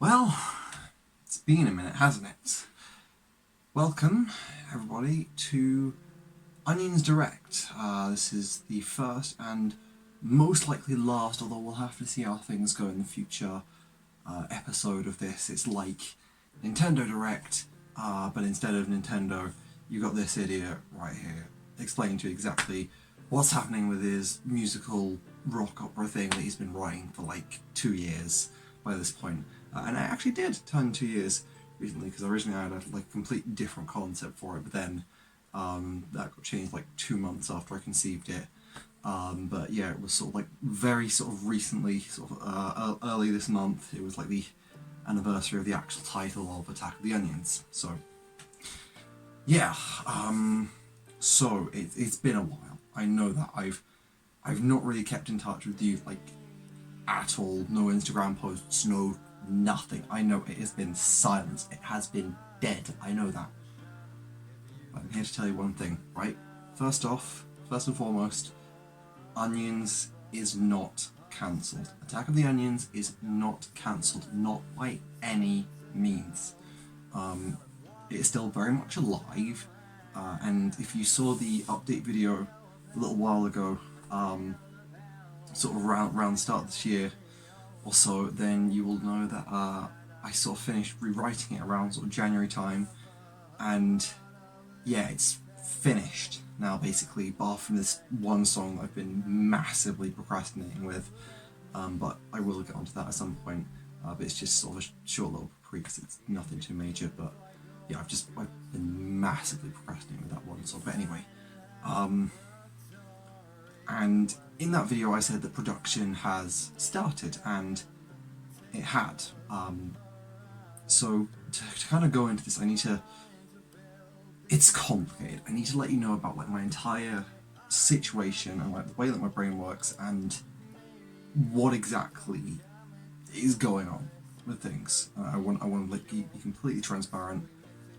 Well, it's been a minute, hasn't it? Welcome, everybody, to Onions Direct. This is the first and most likely last, although we'll have to see how things go in the future, episode of this. It's like Nintendo Direct, but instead of Nintendo, you got this idiot right here explaining to you exactly what's happening with his musical rock opera thing that he's been writing for like 2 years by this point. And I actually did turn 2 years recently, because originally I had a complete different concept for it, but then that got changed like 2 months after I conceived it. But yeah, it was sort of like very sort of recently, early this month. It was like the anniversary of the actual title of Attack of the Onions. So yeah, so it's been a while. I know that I've not really kept in touch with you like at all. No Instagram posts, no nothing. I know it has been silence. It has been dead. I know that. But I'm here to tell you one thing, right? First and foremost, Onions is not cancelled. Attack of the Onions is not cancelled, not by any means. It is still very much alive, and if you saw the update video a little while ago, sort of around the start of this year or so, then you will know that I sort of finished rewriting it around sort of January time, and yeah, it's finished now basically, bar from this one song I've been massively procrastinating with, but I will get onto that at some point, but it's just sort of a short little because it's nothing too major, but yeah, I've been massively procrastinating with that one song, but anyway, and in that video I said that production has started, and it had. So to kind of go into this, it's complicated. I need to let you know about like my entire situation and like the way that my brain works and what exactly is going on with things. I want to like be completely transparent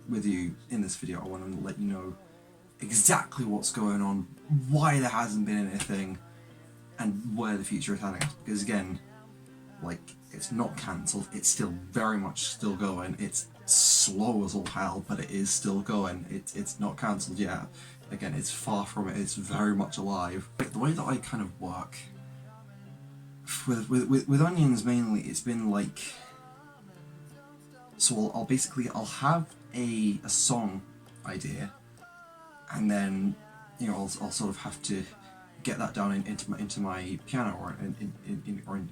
with you in this video. I want to let you know exactly what's going on, why there hasn't been anything, and where the future is heading us. Because again, like, it's not cancelled, it's still very much still going. It's slow as all hell, but it is still going. It's not cancelled yet. Again, it's far from it. It's very much alive. The way that I kind of work with Onions mainly, it's been like, so I'll have a song idea, and then I'll sort of have to get that down into my piano or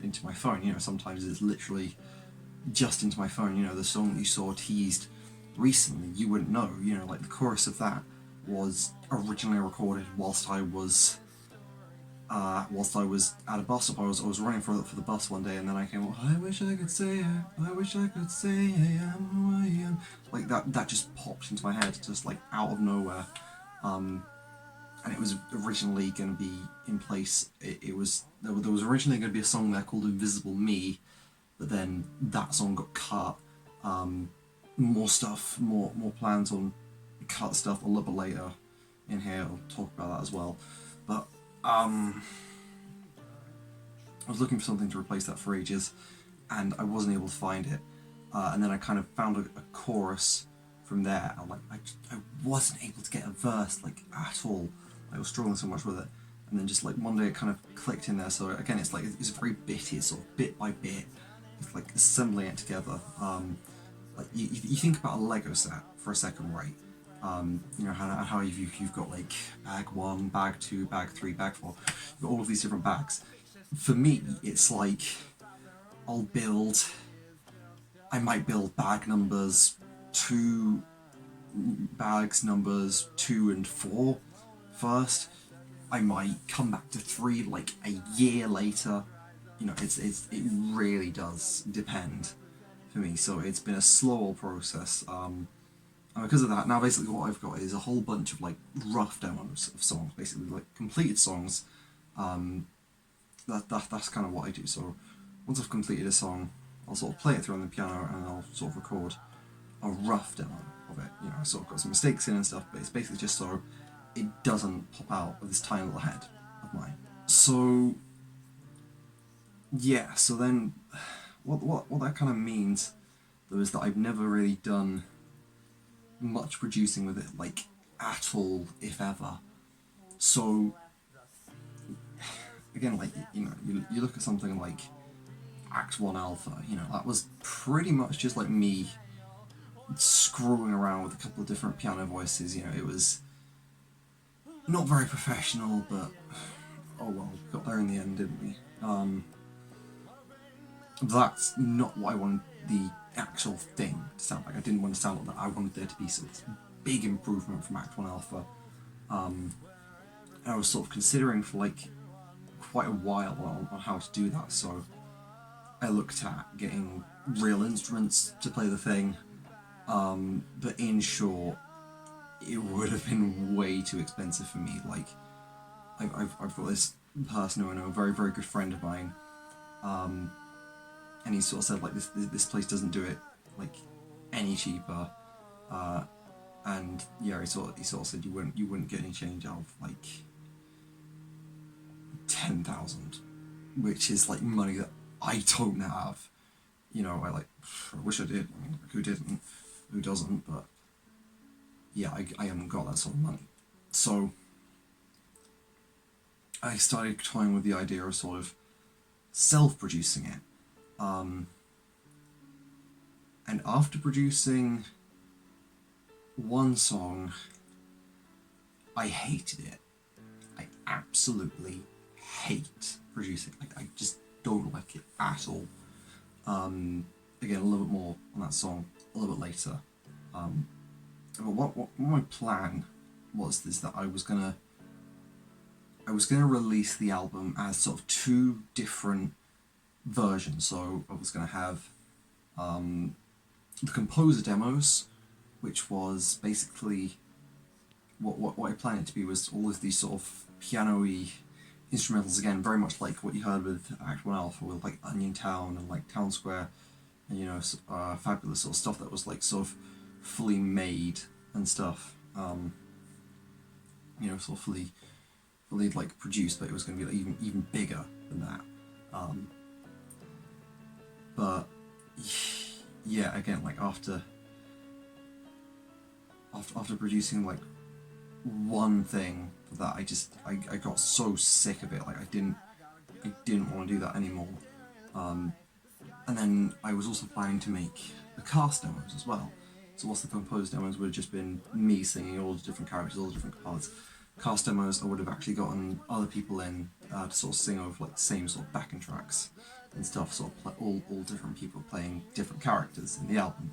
into my phone. Sometimes it's literally just into my phone. The song that you saw teased recently, you wouldn't know. Like the chorus of that was originally recorded whilst I was at a bus stop. I was running for the bus one day, and then I came, I wish I could say it, I wish I could say I am who I am. Like that just popped into my head, just like out of nowhere. And it was originally going to be in place. There was originally going to be a song there called Invisible Me, but then that song got cut. More stuff, more plans on cut stuff a little bit later in here. I'll talk about that as well. But I was looking for something to replace that for ages, and I wasn't able to find it. And then I kind of found a chorus from there. I wasn't able to get a verse like at all. I was struggling so much with it, and then just like one day it kind of clicked in there. So again, it's very bitty, it's sort of bit by bit, it's like assembling it together. Like you think about a Lego set for a second, right? How you've got like bag 1, bag 2, bag 3, bag 4. You've got all of these different bags. For me, it's like I might build bag numbers 2, bags numbers 2 and 4 first. I might come back to 3 like a year later. It really does depend for me. So it's been a slower process. And because of that, now basically what I've got is a whole bunch of like rough demos of songs, basically like completed songs. That's kind of what I do. So once I've completed a song, I'll sort of play it through on the piano, and I'll sort of record a rough demo of it. I sort of got some mistakes in and stuff, but it's basically just so it doesn't pop out of this tiny little head of mine. So yeah, so then what that kind of means, though, is that I've never really done much producing with it, like, at all, if ever. So, again, like, you look at something like Act 1 Alpha, that was pretty much just like me screwing around with a couple of different piano voices. It was not very professional, but oh well, we got there in the end, didn't we? That's not what I wanted the actual thing to sound like. I didn't want to sound like that. I wanted there to be some big improvement from Act 1 Alpha. I was sort of considering for like quite a while on how to do that, so I looked at getting real instruments to play the thing, but in short, it would have been way too expensive for me. Like, I've got this person who I know, a very, very good friend of mine, and he sort of said, like, this place doesn't do it, like, any cheaper, and yeah, he sort of said you wouldn't get any change out of, like, 10,000, which is, like, money that I don't have. I wish I did. I mean, who didn't? Who doesn't? But yeah, I haven't got that sort of money. So I started toying with the idea of sort of self-producing it. And after producing one song, I hated it. I absolutely hate producing. I just don't like it at all. Again, a little bit more on that song a little bit later. But what my plan was is that I was gonna release the album as sort of two different versions. So I was gonna have the composer demos, which was basically what I planned it to be, was all of these sort of piano-y instrumentals, again, very much like what you heard with Act 1 Alpha, with like Onion Town and like Town Square, and fabulous sort of stuff that was like sort of fully made and stuff, sort of fully like produced, but it was going to be like even bigger than that. But yeah, again, like after producing like one thing for that, I got so sick of it. Like I didn't want to do that anymore. And then I was also planning to make the cast demos as well. So whilst the composed demos would have just been me singing all the different characters, all the different parts, cast demos I would have actually gotten other people in to sort of sing over like the same sort of backing tracks and stuff, sort of all different people playing different characters in the album.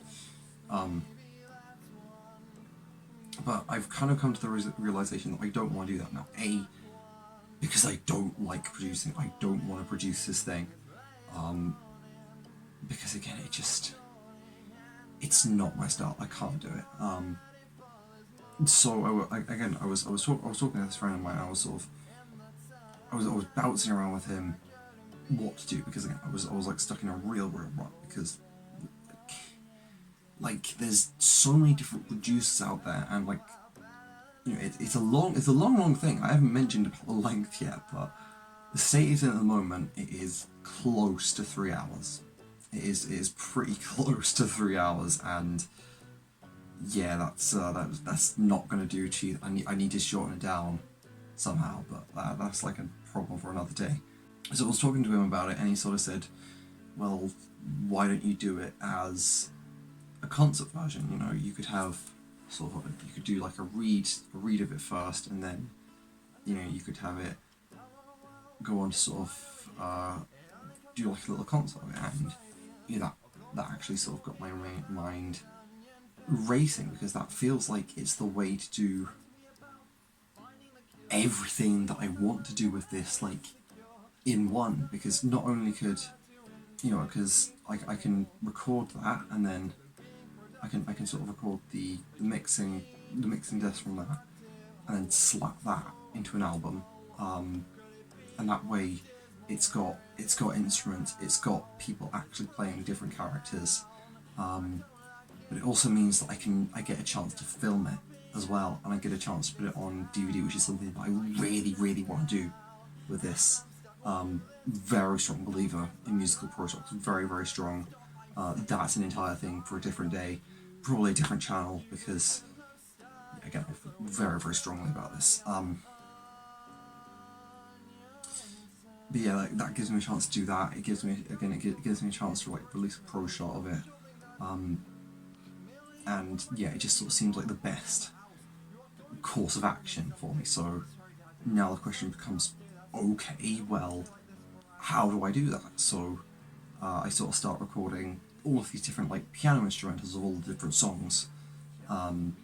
But I've kind of come to the realization that I don't want to do that now. A, because I don't like producing. I don't want to produce this thing. Because again, it's not my style. I can't do it. So I was talking to this friend of mine. I was bouncing around with him what to do, because again I was like stuck in a real rut, because like there's so many different producers out there, and like it's a long thing. I haven't mentioned the length yet, but the state it's in at the moment, it is close to 3 hours. It is pretty close to 3 hours, and yeah, that's not going to do cheap. I need to shorten it down somehow, but that's like a problem for another day. So I was talking to him about it, and he sort of said, well, why don't you do it as a concert version? You could have you could do like a read of it first, and then you could have it go on to sort of do like a little concert of it, and that actually sort of got my mind racing, because that feels like it's the way to do everything that I want to do with this, like in one. Because not only could because I can record that, and then I can sort of record the mixing desk from that, and then slap that into an album, and that way it's got instruments, it's got people actually playing different characters, but it also means that I get a chance to film it as well, and I get a chance to put it on DVD, which is something that I really want to do with this. Very strong believer in musical projects, very, very strong. That's an entire thing for a different day, probably a different channel, because, again, I feel very, very strongly about this. But yeah, like, that gives me a chance to do that. It gives me, again, it gives me a chance to like release a pro shot of it. And yeah, it just sort of seems like the best course of action for me. So now the question becomes, okay, well, how do I do that? So I sort of start recording all of these different like piano instrumentals of all the different songs, and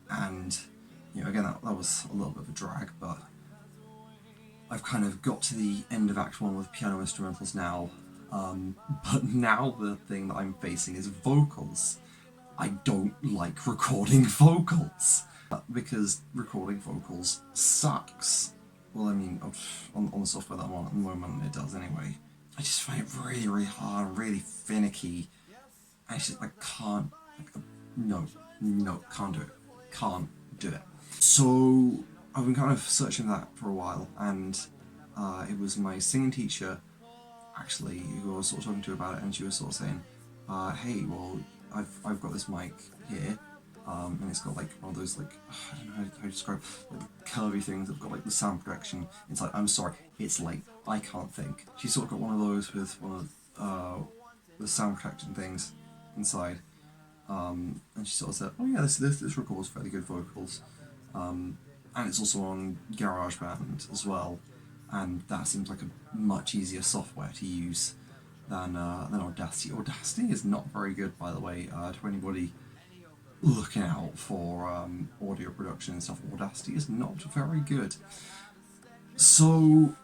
again that was a little bit of a drag, but I've kind of got to the end of Act 1 with piano instrumentals now. But now the thing that I'm facing is vocals. I don't like recording vocals because recording vocals sucks. Well, I mean, on the software that I'm on at the moment, it does anyway. I just find it really, really hard, really finicky. I just, I can't, no, can't do it. Can't do it. So I've been kind of searching that for a while, and it was my singing teacher, actually, who I was sort of talking to about it, and she was sort of saying, hey, well, I've got this mic here, and it's got like one of those, like, I don't know how to describe, like the curvy things that've got like the sound protection. It's like, I'm sorry, it's like, I can't think. She sort of got one of those with one of the sound protection things inside, and she sort of said, oh yeah, this records fairly good vocals, and it's also on GarageBand as well, and that seems like a much easier software to use than Audacity. Audacity is not very good, by the way, to anybody looking out for audio production and stuff. Audacity is not very good. So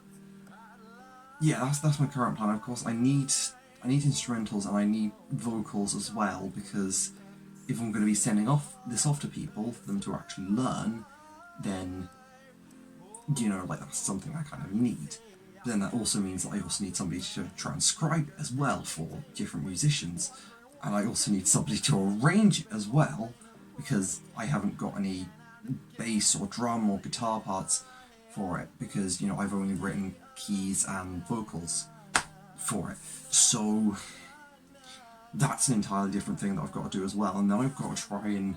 yeah, that's my current plan. Of course, I need instrumentals and I need vocals as well, because if I'm going to be sending this off to people for them to actually learn, then like that's something I kind of need. But then that also means that I also need somebody to transcribe it as well for different musicians, and I also need somebody to arrange it as well, because I haven't got any bass or drum or guitar parts for it, because I've only written keys and vocals for it. So that's an entirely different thing that I've got to do as well, and then I've got to try and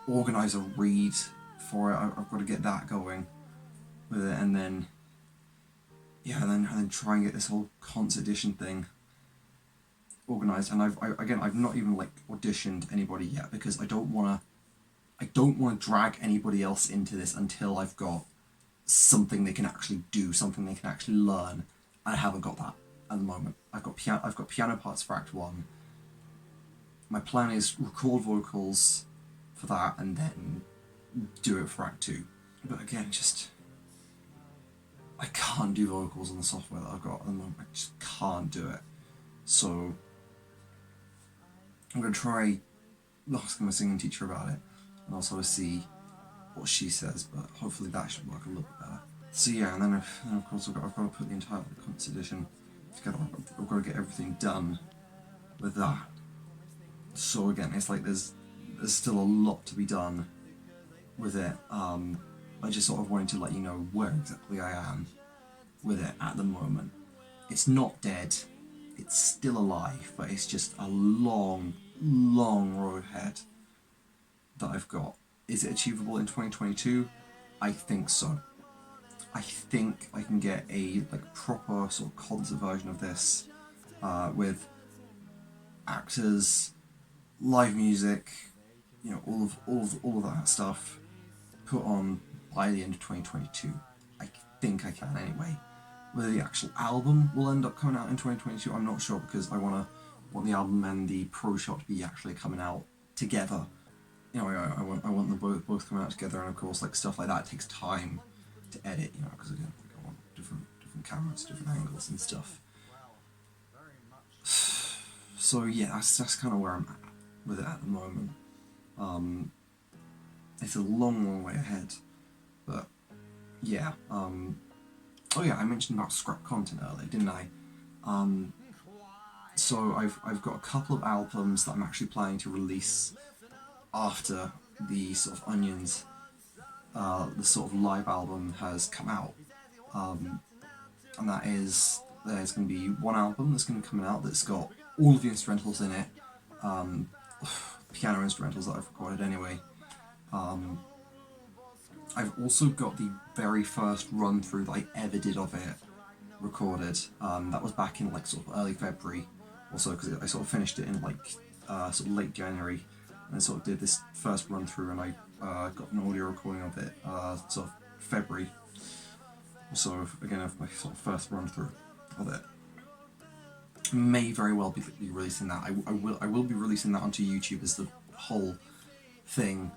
organise a read for it. I've got to get that going with it, and then and then try and get this whole concert edition thing organised. And I've not even like auditioned anybody yet, because I don't want to drag anybody else into this until I've got something they can actually do, something they can actually learn. I haven't got that at the moment. I've got piano parts for Act 1. My plan is record vocals for that and then do it for Act 2. But again, I can't do vocals on the software that I've got at the moment. I just can't do it. So I'm going to try asking my singing teacher about it, and also see what she says, but hopefully that should work a little bit better. So yeah, and then of course I've got to put the entire concert edition together. I've got to get everything done with that. So again, it's like there's still a lot to be done with it. I just sort of wanted to let you know where exactly I am with it at the moment. It's not dead, it's still alive, but it's just a long, long road ahead that I've got. Is it achievable in 2022? I think so. I think I can get a proper sort of concert version of this with actors, live music, all of that stuff put on by the end of 2022. I think I can anyway. Whether the actual album will end up coming out in 2022, I'm not sure, because I want the album and the pro shot to be actually coming out together. I want them both coming out together, and of course stuff like that takes time to edit, because again I want different cameras, different angles and stuff. So yeah, that's kind of where I'm at with it at the moment. It's a long way ahead, but yeah. Oh yeah, I mentioned about scrap content earlier, didn't I? So I've got a couple of albums that I'm actually planning to release after the sort of Onions, the sort of live album has come out. and that is there's going to be one album that's going to come out that's got all of the instrumentals in it, um, piano instrumentals that I've recorded anyway. I've also got the very first run through that I ever did of it recorded. That was back in like sort of early February, also because I sort of finished it in like sort of late January, and I sort of did this first run through, and I got an audio recording of it sort of February. So again, of my sort of first run through of it. May very well be releasing that. I will be releasing that onto YouTube as the whole thing.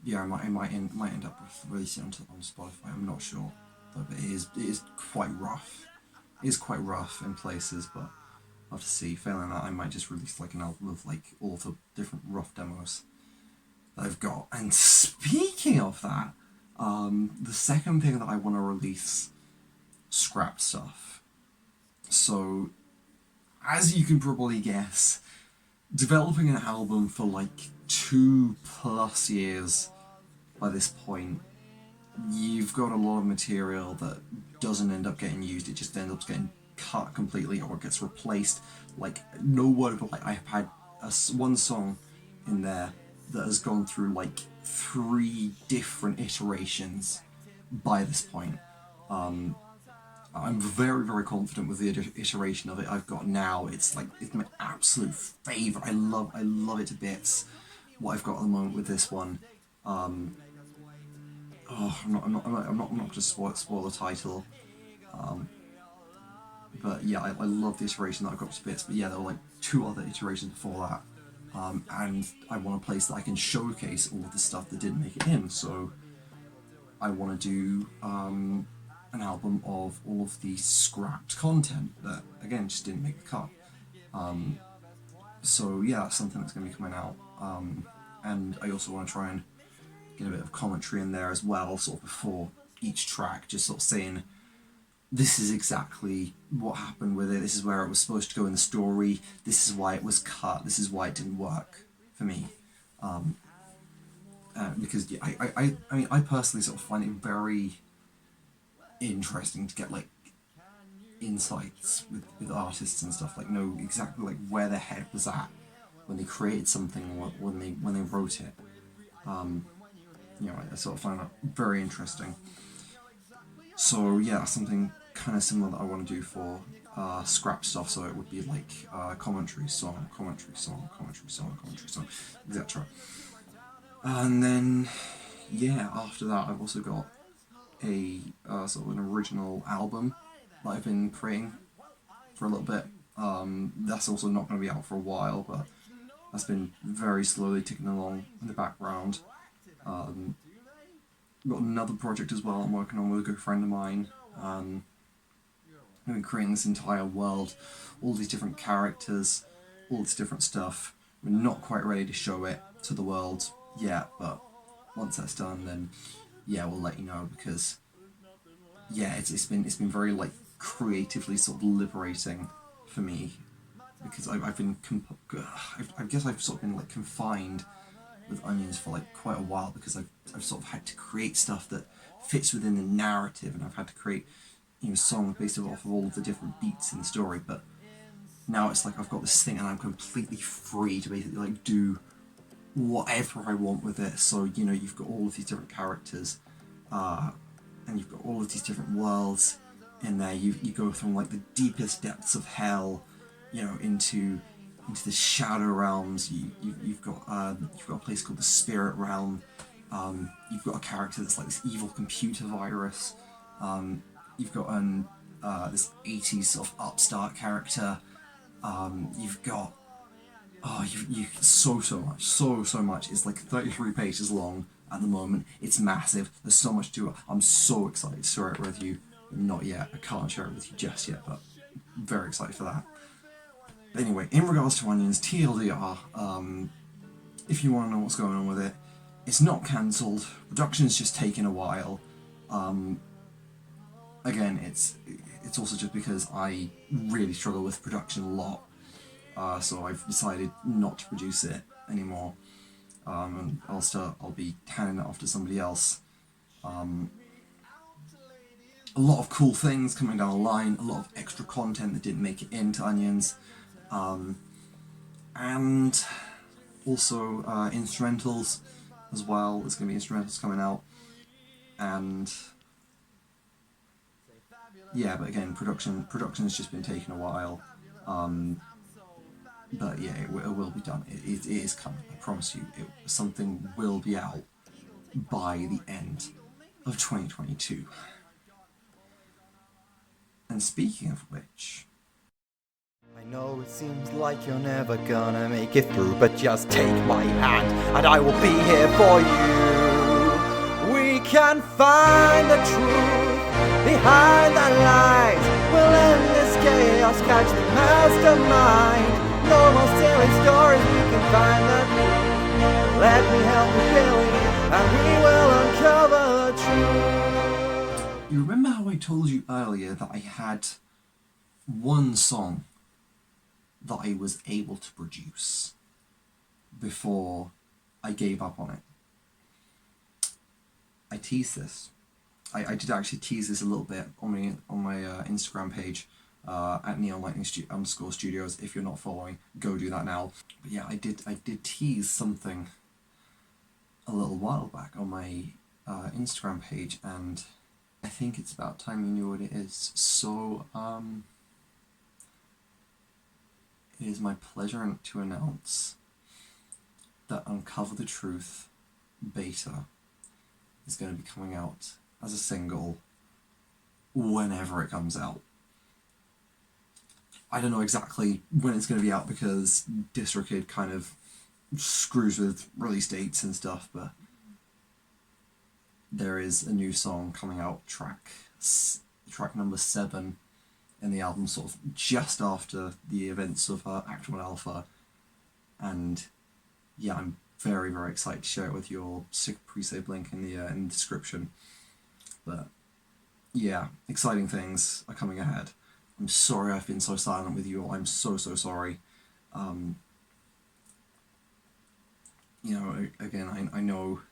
Yeah, I might end up releasing it on Spotify. I'm not sure, but it is quite rough. It is quite rough in places, but I'll have to see. Failing that, I might just release like an album of like all the different rough demos that I've got. And speaking of that, the second thing that I want to release, scrap stuff. So, as you can probably guess, developing an album for like 2+ years by this point, you've got a lot of material that doesn't end up getting used. It just ends up getting cut completely or gets replaced. Like, no word of like, I've had one song in there that has gone through like 3 different iterations by this point. I'm very, very confident with the iteration of it I've got now. It's like, it's my absolute favourite. I love it to bits. What I've got at the moment with this one. I'm not going to spoil the title. But yeah, I love the iteration that I've got to bits. But yeah, there were like 2 other iterations before that. And I want a place that I can showcase all of the stuff that didn't make it in. So I want to do an album of all of the scrapped content that, again, just didn't make the cut. So yeah, that's something that's going to be coming out. And I also want to try and get a bit of commentary in there as well, sort of before each track, just sort of saying, this is exactly what happened with it, this is where it was supposed to go in the story, this is why it was cut, this is why it didn't work for me. Because I mean, I personally sort of find it very interesting to get like insights with artists and stuff, like know exactly like where their head was at when they created something or when they wrote it. I sort of find that very interesting. So yeah, something kind of similar that I want to do for scrap stuff. So it would be like commentary song, etc. And then yeah, after that I've also got a sort of an original album that I've been creating for a little bit. That's also not going to be out for a while, but that's been very slowly ticking along in the background. Got another project as well I'm working on with a good friend of mine. I've been creating this entire world, all these different characters, all this different stuff. We're not quite ready to show it to the world yet, but once that's done, then yeah, we'll let you know, because yeah, it's been very like creatively sort of liberating for me, because I've been I guess I've sort of been like confined with Onions for like quite a while, because I've sort of had to create stuff that fits within the narrative, and I've had to create songs based off of all of the different beats in the story. But now it's like I've got this thing and I'm completely free to basically like do whatever I want with it. So you've got all of these different characters, and you've got all of these different worlds in there. You go from like the deepest depths of hell, into the shadow realms. You've got a place called the Spirit Realm. You've got a character that's like this evil computer virus. You've got this 80s sort of upstart character. You've got so much. It's like 33 pages long at the moment. It's massive. There's so much to it. I'm so excited to share it with you. Not yet. I can't share it with you just yet, but I'm very excited for that. But anyway, in regards to Onions, TLDR, if you want to know what's going on with it, it's not cancelled. Production's just taken a while. Again, it's also just because I really struggle with production a lot. So I've decided not to produce it anymore. And I'll be handing it off to somebody else. a lot of cool things coming down the line, a lot of extra content that didn't make it into Onions, and also instrumentals as well. There's going to be instrumentals coming out, and yeah, but again, production has just been taking a while. But yeah, it will be done. It is coming. I promise you, something will be out by the end of 2022. And speaking of which, I know it seems like you're never gonna make it through, but just take my hand and I will be here for you. We can find the truth behind the lies. We'll end this chaos, catch the mastermind. No more silly stories, we can find the truth. Let me help you, Billy, and we will uncover the truth. you remember how I told you earlier that I had one song that I was able to produce before I gave up on it? I teased this. I did actually tease this a little bit on my Instagram page at _studios. If you're not following, go do that now. But yeah, I did tease something a little while back on my Instagram page, and I think it's about time you knew what it is. So it is my pleasure to announce that Uncover the Truth beta is going to be coming out as a single whenever it comes out. I don't know exactly when it's going to be out because DistroKid kind of screws with release dates and stuff, but there is a new song coming out, track number 7 in the album, sort of just after the events of Act 1 Alpha, and yeah, I'm very, very excited to share it with you all. Stick a pre-save link in the description. But yeah, exciting things are coming ahead. I'm sorry I've been so silent with you all. I'm so sorry. You know, again, I know,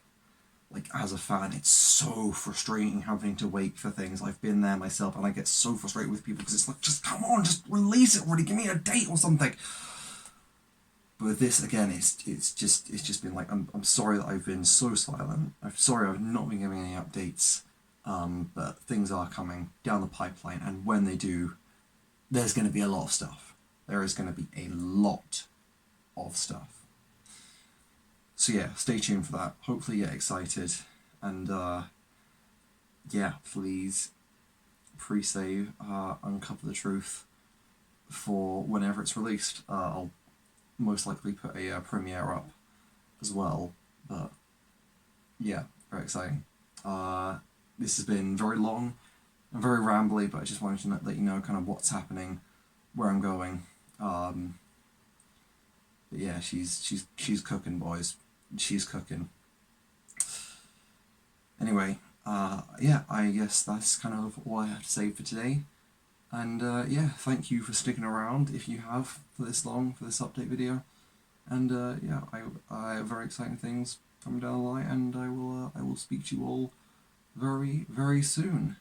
like, as a fan, it's so frustrating having to wait for things. I've been there myself, and I get so frustrated with people because it's like, just come on, just release it already, give me a date or something. But with this, again, it's just been like, I'm sorry that I've been so silent. I'm sorry I've not been giving any updates. But things are coming down the pipeline, and when they do, there's going to be a lot of stuff. There is going to be a lot of stuff. So yeah, stay tuned for that. Hopefully you get excited, and yeah, please pre-save Uncover the Truth for whenever it's released. I'll most likely put a premiere up as well, but yeah, very exciting. This has been very long and very rambly, but I just wanted to let you know kind of what's happening, where I'm going. But yeah, she's cooking, boys. She's cooking. Anyway, yeah, I guess that's kind of all I have to say for today. And yeah, thank you for sticking around if you have for this long, for this update video. And yeah, I have very exciting things coming down the line, and I will speak to you all very, very soon.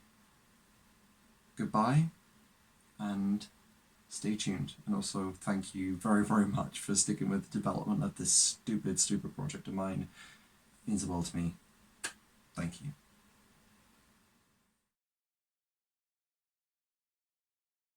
Goodbye, and stay tuned. And also, thank you very, very much for sticking with the development of this stupid project of mine. It means the world to me. Thank you.